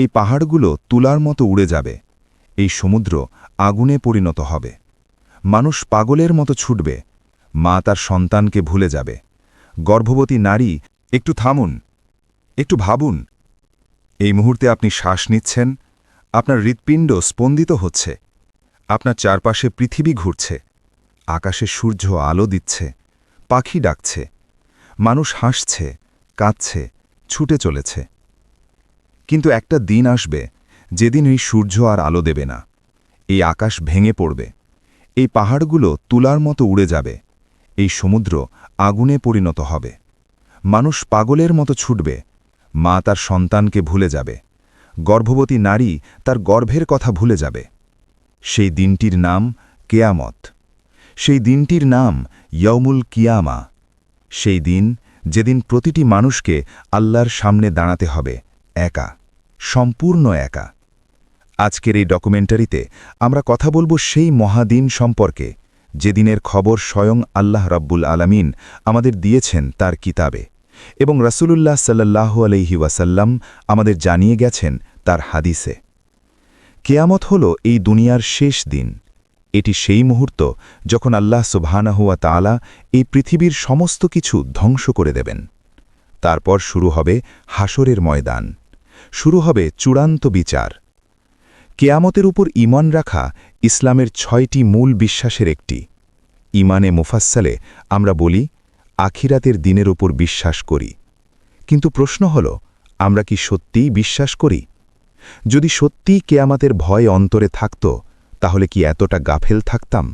এই পাহাড়গুলো তুলার মতো উড়ে যাবে, এই সমুদ্র আগুনে পরিণত হবে, মানুষ পাগলের মতো ছুটবে, মা তার সন্তানকে ভুলে যাবে, গর্ভবতী নারী। একটু থামুন, একটু ভাবুন। এই মুহূর্তে আপনি শ্বাস নিচ্ছেন, আপনার হৃৎপিণ্ড স্পন্দিত হচ্ছে, আপনার চারপাশে পৃথিবী ঘুরছে, আকাশে সূর্য আলো দিচ্ছে, পাখি ডাকছে, মানুষ হাসছে, কাঁদছে, ছুটে চলেছে। কিন্তু একটা দিন আসবে যেদিন এই সূর্য আর আলো দেবে না, এই আকাশ ভেঙে পড়বে, এই পাহাড়গুলো তুলার মতো উড়ে যাবে, এই সমুদ্র আগুনে পরিণত হবে, মানুষ পাগলের মতো ছুটবে, মা তার সন্তানকে ভুলে যাবে, গর্ভবতী নারী তার গর্ভের কথা ভুলে যাবে। সেই দিনটির নাম কেয়ামত, সেই দিনটির নাম ইয়ৌমুল কিয়ামা, সেই দিন যেদিন প্রতিটি মানুষকে আল্লাহর সামনে দাঁড়াতে হবে একা, সম্পূর্ণ একা। আজকের এই ডকুমেন্টারিতে আমরা কথা বলবো সেই মহাদিন সম্পর্কে, যেদিনের খবর স্বয়ং আল্লাহ রাব্বুল আলামিন আমাদের দিয়েছেন তার কিতাবে, এবং রাসূলুল্লাহ সাল্লাল্লাহু আলাইহি ওয়াসাল্লাম আমাদের জানিয়ে গেছেন তার হাদিসে। কেয়ামত হল এই দুনিয়ার শেষ দিন। এটি সেই মুহূর্ত যখন আল্লাহ সুবহানাহু ওয়া তাআলা এই পৃথিবীর সমস্ত কিছু ধ্বংস করে দেবেন। তারপর শুরু হবে হাসরের ময়দান, শুরু হবে চূড়ান্ত বিচার। কেয়ামতের উপর ঈমান রাখা ইসলামের ৬টি মূল বিশ্বাসের একটি। ঈমানে মুফাসসালে আমরা বলি, আখিরাতের দিনের উপর বিশ্বাস করি। কিন্তু প্রশ্ন হল, আমরা কি সত্যিই বিশ্বাস করি? যদি সত্যিই কেয়ামতের ভয় অন্তরে থাকত, তাহলে কি এতটা গাফেল থাকতাম?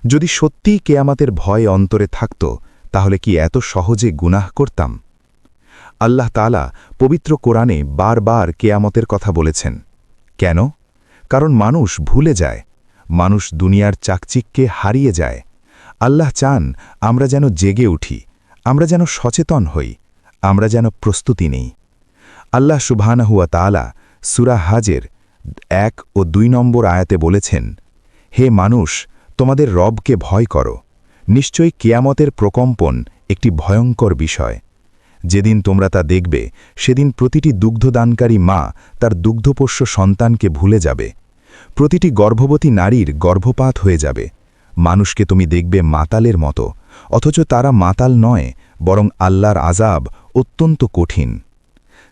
যদি সত্যিই কেয়ামতের ভয় অন্তরে থাকত, তাহলে কি এত সহজে গুনাহ করতাম? আল্লাহ তাআলা পবিত্র কোরআনে বারবার কেয়ামতের কথা বলেছেন। কেন? কারণ মানুষ ভুলে যায়, মানুষ দুনিয়ার চাকচিক্যে হারিয়ে যায়। আল্লাহ চান আমরা যেন জেগে উঠি, আমরা যেন সচেতন হই, আমরা যেন প্রস্তুতি নেই। আল্লাহ সুবহানাহু ওয়া তাআলা সূরা হাজের ১ ও ২ নম্বর আয়াতে বলেছেন, হে মানুষ, তোমাদের রবকে ভয় করো, নিশ্চয়ই কিয়ামতের প্রকম্পন একটি ভয়ঙ্কর বিষয়। যেদিন তোমরা তা দেখবে, সেদিন প্রতিটি দুগ্ধদানকারী মা তার দুগ্ধপোষ্য সন্তানকে ভুলে যাবে, প্রতিটি গর্ভবতী নারীর গর্ভপাত হয়ে যাবে। মানুষকে তুমি দেখবে মাতালের মতো, অথচ তারা মাতাল নয়, বরং আল্লাহর আযাব অত্যন্ত কঠিন।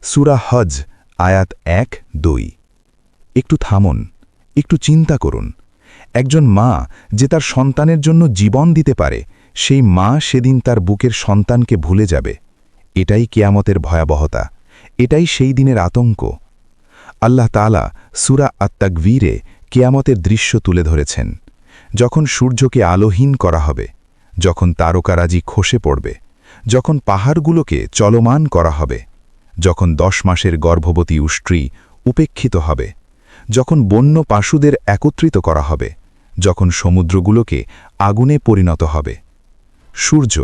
সূরা হজ আয়াত ১-২। একটু থামুন, একটু চিন্তা করুন। একজন মা যে তার সন্তানের জন্য জীবন দিতে পারে, সেই মা সেদিন তার বুকের সন্তানকে ভুলে যাবে। এটাই কিয়ামতের ভয়াবহতা, এটাই সেই দিনের আতঙ্ক। আল্লাহ তাআলা সূরা আত-তাকবীরে কিয়ামতের দৃশ্য তুলে ধরেছেন। যখন সূর্যকে আলোহীন করা হবে, যখন তারকারাজি খসে পড়বে, যখন পাহাড়গুলোকে চলমান করা হবে, যখন ১০ মাসের গর্ভবতী স্ত্রী উপেক্ষিত হবে, যখন বন্য পশুদের একত্রিত করা হবে, যখন সমুদ্রগুলোকে আগুনে পরিণত হবে। সূর্য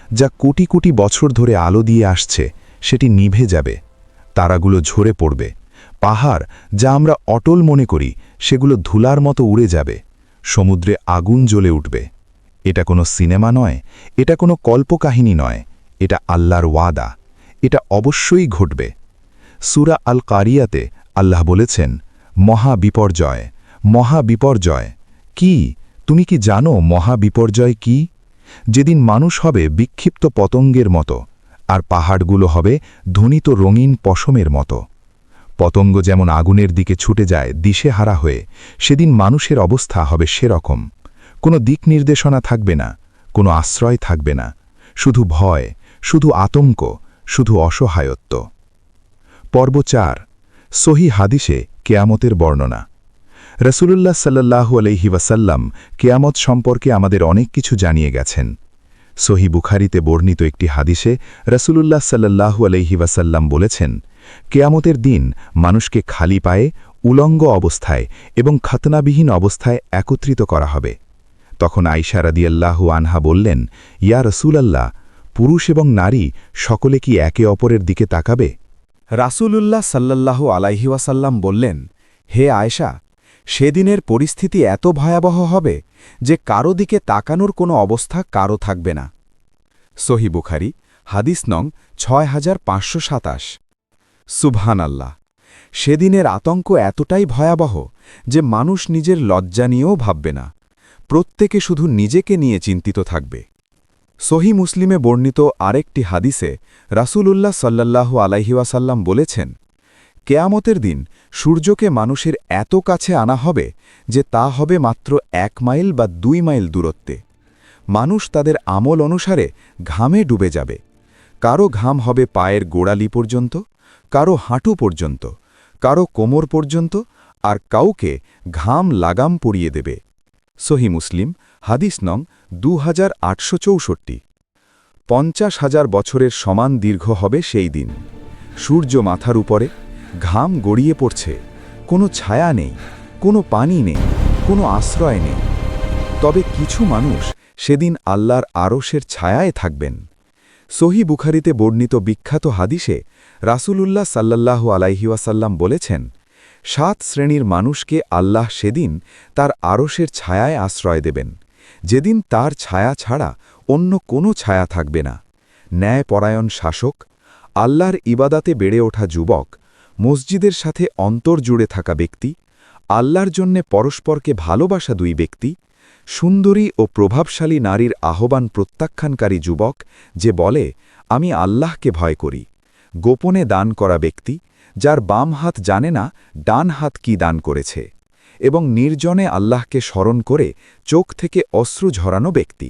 যা কোটি কোটি বছর ধরে আলো দিয়ে আসছে, সেটি নিভে যাবে, তারাগুলো ঝরে পড়বে, পাহাড় যা আমরা অটল মনে করি, সেগুলো ধুলার মতো উড়ে যাবে, সমুদ্রে আগুন জ্বলে উঠবে। এটা কোনো সিনেমা নয়, এটা কোনো কল্পকাহিনী নয়, এটা আল্লাহর ওয়াদা, এটা অবশ্যই ঘটবে। সূরা আল কারিয়াতে আল্লাহ বলেছেন, মহাবিপর্যয়, মহাবিপর্যয়। কি তুমি কি জানো মহাবিপর্যয় কি? যেদিন মানুষ হবে বিক্ষিপ্ত পতঙ্গের মতো, আর পাহাড়গুলো হবে ধ্বনিত রঙিন পশমের মতো। পতঙ্গ যেমন আগুনের দিকে ছুটে যায় দিশেহারা হয়ে, সেদিন মানুষের অবস্থা হবে সেরকম। কোনো দিক নির্দেশনা থাকবে না, কোনো আশ্রয় থাকবে না, শুধু ভয়, শুধু আতঙ্ক, শুধু অসহায়ত্ব। পর্ব ৪, সহিহ হাদিসে কেয়ামতের বর্ণনা। রাসূলুল্লাহ সাল্লাল্লাহু আলাইহি ওয়াসাল্লাম কেয়ামত সম্পর্কে আমাদের অনেক কিছু জানিয়ে গেছেন। সহিহ বুখারীতে বর্ণিত একটি হাদিসে রাসূলুল্লাহ সাল্লাল্লাহু আলাইহি ওয়াসাল্লাম বলেছেন, কেয়ামতের দিন মানুষকে খালি পায়ে, উলঙ্গ অবস্থায় এবং খাতনাবিহীন অবস্থায় একত্রিত করা হবে। তখন আয়েশা রাদিয়াল্লাহু আনহা বললেন, ইয়া রাসূলাল্লাহ, পুরুষ এবং নারী সকলে কি একে অপরের দিকে তাকাবে? রাসূলুল্লাহ সাল্লাল্লাহু আলাইহি ওয়াসাল্লাম বললেন, হে আয়েশা, সেদিনের পরিস্থিতি এত ভয়াবহ হবে যে কারো দিকে তাকানোর কোনো অবস্থা কারো থাকবে না। সহিহ বুখারী হাদিস নং ৬৫২৭। সুবহানাল্লাহ, সেদিনের আতঙ্ক এতটাই ভয়াবহ যে মানুষ নিজের লজ্জা নিয়েও ভাববে না, প্রত্যেকে শুধু নিজেকে নিয়ে চিন্তিত থাকবে। সহি মুসলিমে বর্ণিত আরেকটি হাদিসে রাসূলুল্লাহ সাল্লাল্লাহু আলাইহি ওয়াসাল্লাম বলেছেন, কেয়ামতের দিন সূর্যকে মানুষের এত কাছে আনা হবে যে তা হবে মাত্র 1 মাইল বা 2 মাইল দূরত্বে। মানুষ তাদের আমল অনুসারে ঘামে ডুবে যাবে। কারো ঘাম হবে পায়ের গোড়ালি পর্যন্ত, কারো হাঁটু পর্যন্ত, কারো কোমর পর্যন্ত, আর কাউকে ঘাম লাগাম পরিয়ে দেবে। সহি মুসলিম হাদিস নং 2864। 50,000 বছরের সমান দীর্ঘ হবে সেই দিন। সূর্য মাথার উপরে, ঘাম গড়িয়ে পড়ছে, কোনো ছায়া নেই, কোনো পানি নেই, কোনো আশ্রয় নেই। তবে কিছু মানুষ সেদিন আল্লাহর আরশের ছায়ায় থাকবেন। সহি বুখারিতে বর্ণিত বিখ্যাত হাদিসে রাসূলুল্লাহ সাল্লাল্লাহু আলাইহি ওয়াসাল্লাম বলেছেন, 7 শ্রেণীর মানুষকে আল্লাহ সেদিন তার আরশের ছায়ায় আশ্রয় দেবেন, যেদিন তার ছায়া ছাড়া অন্য কোনো ছায়া থাকবে না। ন্যায়পরায়ণ শাসক, আল্লাহর ইবাদাতে বেড়ে ওঠা যুবক, মসজিদের সাথে অন্তর জুড়ে থাকা ব্যক্তি, আল্লাহর জন্যে পরস্পরকে ভালোবাসা 2 ব্যক্তি, সুন্দরী ও প্রভাবশালী নারীর আহ্বান প্রত্যাখ্যানকারী যুবক যে বলে, আমি আল্লাহকে ভয় করি, গোপনে দান করা ব্যক্তি, যার বাম হাত জানে না ডান হাত কি দান করেছে, এবং নির্জনে আল্লাহকে স্মরণ করে চোখ থেকে অশ্রু ঝরানো ব্যক্তি।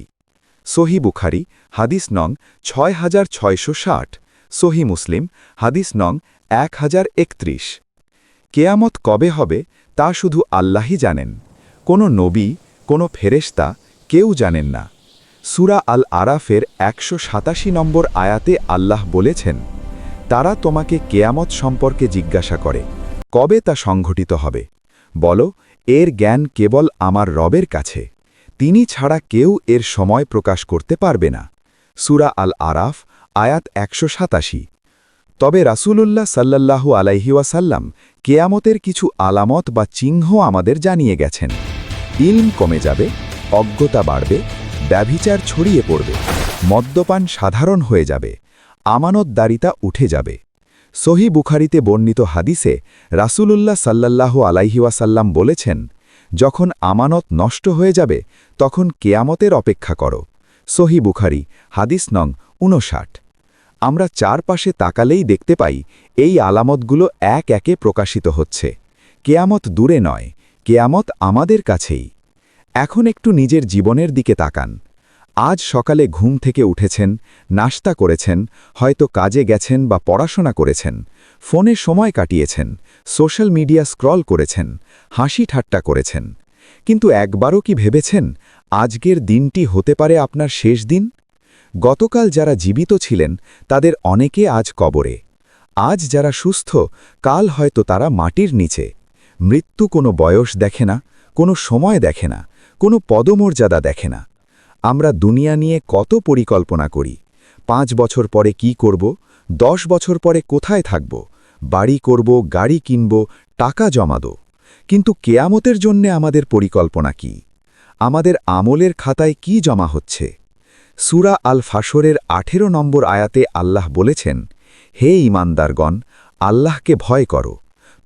সহি বুখারি হাদিস নং 6660, সহি মুসলিম হাদিস নং 1031। কেয়ামত কবে হবে তা শুধু আল্লাহই জানেন। কোনো নবী, কোনো ফেরেশতা কেউ জানেন না। সূরা আল আরাফের 187 নম্বর আয়াতে আল্লাহ বলেছেন, তারা তোমাকে কেয়ামত সম্পর্কে জিজ্ঞাসা করে, কবে তা সংঘটিত হবে? বলো, এর জ্ঞান কেবল আমার রবের কাছে, তিনি ছাড়া কেউ এর সময় প্রকাশ করতে পারবে না। সূরা আল আরাফ আয়াত 187। তবে রাসূলুল্লাহ সাল্লাল্লাহু আলাইহি ওয়াসাল্লাম কেয়ামতের কিছু আলামত বা চিহ্ন আমাদের জানিয়ে গেছেন। ইলম কমে যাবে, অজ্ঞতা বাড়বে, ব্যভিচার ছড়িয়ে পড়বে, মদ্যপান সাধারণ হয়ে যাবে, আমানতদারিতা উঠে যাবে। সহি বুখারিতে বর্ণিত হাদিসে রাসূলুল্লাহ সাল্লাল্লাহু আলাইহি ওয়াসাল্লাম বলেছেন, যখন আমানত নষ্ট হয়ে যাবে তখন কেয়ামতের অপেক্ষা করো। সহি বুখারি হাদিস নং 59। আমরা চারপাশে তাকালেই দেখতে পাই এই আলামতগুলো এক একে প্রকাশিত হচ্ছে। কেয়ামত দূরে নয়, কেয়ামত আমাদের কাছেই। এখন একটু নিজের জীবনের দিকে তাকান। আজ সকালে ঘুম থেকে উঠেছেন, নাশতা করেছেন, হয়তো কাজে গেছেন বা পড়াশোনা করেছেন, ফোনে সময় কাটিয়েছেন, সোশ্যাল মিডিয়া স্ক্রল করেছেন, হাসি ঠাট্টা করেছেন। কিন্তু একবারও কি ভেবেছেন আজকের দিনটি হতে পারে আপনার শেষ দিন? গতকাল যারা জীবিত ছিলেন তাদের অনেকে আজ কবরে। আজ যারা সুস্থ, কাল হয়তো তারা মাটির নিচে। মৃত্যু কোনো বয়স দেখে না, কোনো সময় দেখে না, কোনো পদমর্যাদা দেখে না। আমরা দুনিয়া নিয়ে কত পরিকল্পনা করি। 5 বছর পরে কি করব, 10 বছর পরে কোথায় থাকব, বাড়ি করব, গাড়ি কিনব, টাকা জমাবো। কিন্তু কেয়ামতের জন্যে আমাদের পরিকল্পনা কি? আমাদের আমলের খাতায় কি জমা হচ্ছে? সূরা আল ফাশরের 18 নম্বর আয়াতে আল্লাহ বলেছেন, হে ঈমানদারগণ, আল্লাহকে ভয় করো।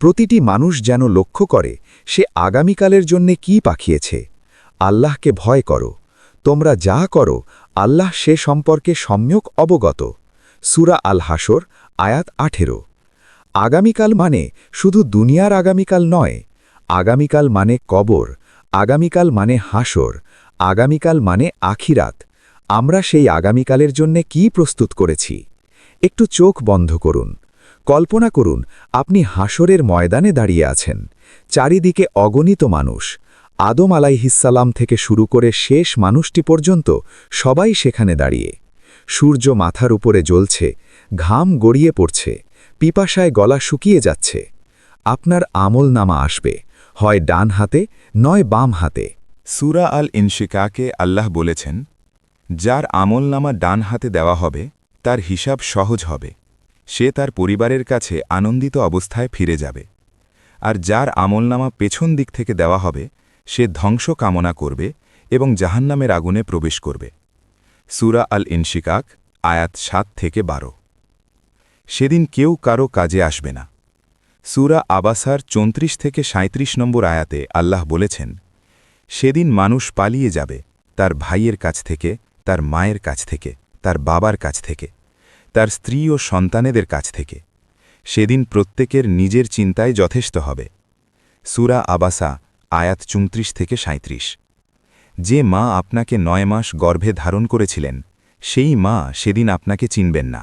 প্রতিটি মানুষ যেন লক্ষ্য করে সে আগামীকালের জন্যে কি পাঠিয়েছে। আল্লাহকে ভয় করো। তোমরা যা করো আল্লাহ সে সম্পর্কে সম্যক অবগত। সূরা আল হাশর আয়াত 18। আগামীকাল মানে শুধু দুনিয়ার আগামীকাল নয়। আগামীকাল মানে কবর, আগামীকাল মানে হাশর, আগামীকাল মানে আখিরাত। আমরা সেই আগামীকালের জন্যে কি প্রস্তুত করেছি? একটু চোখ বন্ধ করুন। কল্পনা করুন আপনি হাশরের ময়দানে দাঁড়িয়ে আছেন। চারিদিকে অগণিত মানুষ। আদম আলাইহিসসালাম থেকে শুরু করে শেষ মানুষটি পর্যন্ত সবাই সেখানে দাঁড়িয়ে। সূর্য মাথার উপরে জ্বলছে, ঘাম গড়িয়ে পড়ছে, পিপাসায় গলা শুকিয়ে যাচ্ছে। আপনার আমলনামা আসবে, হয় ডান হাতে নয় বাম হাতে। সূরা আল ইনশিকাকে আল্লাহ বলেছেন, যার আমলনামা ডান হাতে দেওয়া হবে তার হিসাব সহজ হবে, সে তার পরিবারের কাছে আনন্দিত অবস্থায় ফিরে যাবে। আর যার আমলনামা পেছন দিক থেকে দেওয়া হবে সে ধ্বংস কামনা করবে এবং জাহান্নামের আগুনে প্রবেশ করবে। সূরা আল ইনশিকাক আয়াত 7 থেকে 12। সেদিন কেউ কারো কাজে আসবে না। সূরা আবাসার ৩৪ থেকে ৩৭ নম্বর আয়াতে আল্লাহ বলেছেন, সেদিন মানুষ পালিয়ে যাবে তার ভাইয়ের কাছ থেকে, তার মায়ের কাছ থেকে, তার বাবার কাছ থেকে, তার স্ত্রী ও সন্তানেদের কাছ থেকে। সেদিন প্রত্যেকের নিজের চিন্তায় যথেষ্ট হবে। সূরা আবাসা আয়াত ৩৪ থেকে ৩৭। যে মা আপনাকে ৯ মাস গর্ভে ধারণ করেছিলেন, সেই মা সেদিন আপনাকে চিনবেন না।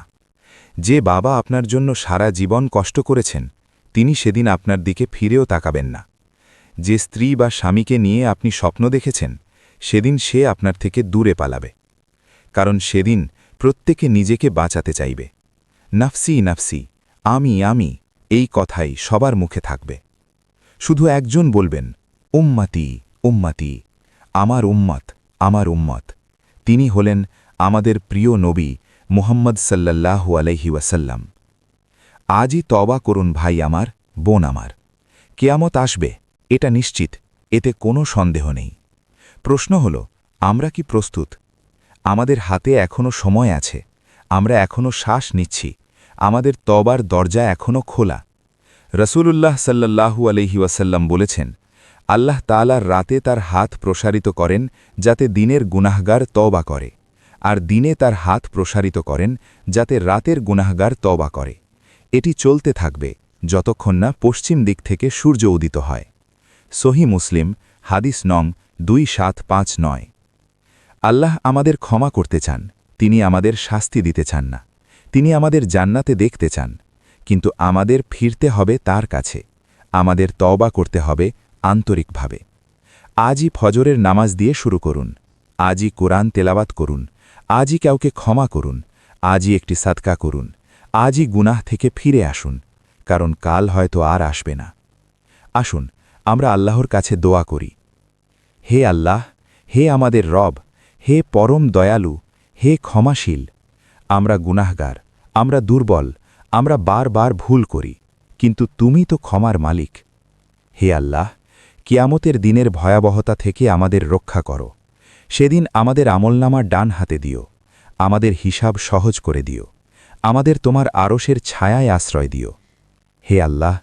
যে বাবা আপনার জন্য সারা জীবন কষ্ট করেছেন, তিনি সেদিন আপনার দিকে ফিরেও তাকাবেন না। যে স্ত্রী বা স্বামীকে নিয়ে আপনি স্বপ্ন দেখেছেন, সেদিন সে আপনার থেকে দূরে পালাবে। কারণ সেদিন প্রত্যেকে নিজেকে বাঁচাতে চাইবে। নাফসি নাফসি, আমি এই কথাই সবার মুখে থাকবে। শুধু একজন বলবেন, উম্মতি উম্মতি, আমার উম্মত আমার উম্মত। তিনি হলেন আমাদের প্রিয় নবী মুহাম্মদ সাল্লাল্লাহু আলাইহি ওয়াসাল্লাম। আজই তওবা করুন ভাই আমার, বোন আমার। কিয়ামত আসবে, এটা নিশ্চিত, এতে কোনো সন্দেহ নেই। প্রশ্ন হল, আমরা কি প্রস্তুত? আমাদের হাতে এখনও সময় আছে, আমরা এখনও শ্বাস নিচ্ছি, আমাদের তওবার দরজা এখনও খোলা। রসূলুল্লাহ সাল্লাল্লাহু আলাইহি ওয়াসাল্লাম বলেছেন, আল্লাহ তাআলার রাতে তার হাত প্রসারিত করেন যাতে দিনের গুনাহগার তওবা করে, আর দিনে তার হাত প্রসারিত করেন যাতে রাতের গুনাহগার তওবা করে। এটি চলতে থাকবে যতক্ষণ না পশ্চিম দিক থেকে সূর্য উদিত হয়। সহিহ মুসলিম হাদিস নং 2759। আল্লাহ আমাদের ক্ষমা করতে চান, তিনি আমাদের শাস্তি দিতে চান না। তিনি আমাদের জান্নাতে দেখতে চান, কিন্তু আমাদের ফিরতে হবে তার কাছে। আমাদের তওবা করতে হবে আন্তরিকভাবে। আজই ফজরের নামাজ দিয়ে শুরু করুন, আজই কোরআন তেলাওয়াত করুন, আজই কাউকে ক্ষমা করুন, আজই একটি সাদকা করুন, আজই গুনাহ থেকে ফিরে আসুন, কারণ কাল হয়তো আর আসবে না। আসুন আমরা আল্লাহর কাছে দোয়া করি। হে আল্লাহ, হে আমাদের রব, হে পরম দয়ালু, হে ক্ষমাশীল। আমরা গুনাহগার, আমরা দুর্বল, আমরা বারবার ভুল করি, কিন্তু তুমি তো ক্ষমার মালিক। হে আল্লাহ, কিয়ামতের দিনের ভয়াবহতা থেকে আমাদের রক্ষা করো। সেদিন আমাদের আমলনামার ডান হাতে দিও, আমাদের হিসাব সহজ করে দিও, আমাদের তোমার আরশের ছায়ায় আশ্রয় দিও। হে আল্লাহ,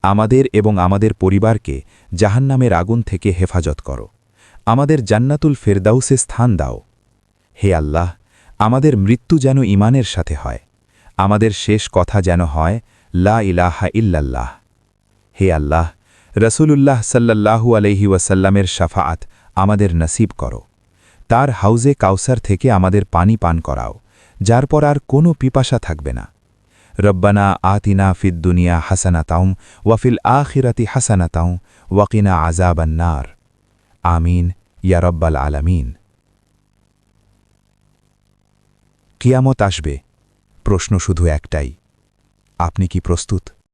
আমাদের এবং আমাদের পরিবারকে জাহান্নামের আগুন থেকে হেফাজত করো, আমাদের জান্নাতুল ফেরদাউসে স্থান দাও। হে আল্লাহ, আমাদের মৃত্যু যেন ঈমানের সাথে হয়, আমাদের শেষ কথা যেন হয় লা ইলাহা ইল্লাল্লাহ। হে আল্লাহ, রসূলুল্লাহ সাল্লাল্লাহু আলাইহি ওয়াসাল্লামের শাফাআত আমাদের নসিব করো। তার হাউজে কাউসার থেকে আমাদের পানি পান করাও, যার পর আর কোনো পিপাসা থাকবে না। রব্বানা আতিনা ফিদ দুনিয়া হাসানাতাও ওয়াফিল আখিরাতি হাসানাতাও ওয়াকিনা আযাবান নার। আমিন ইয়া রব্বাল আলামিন। কিয়ামত আসবে, প্রশ্ন শুধু একটাই, আপনি কি প্রস্তুত?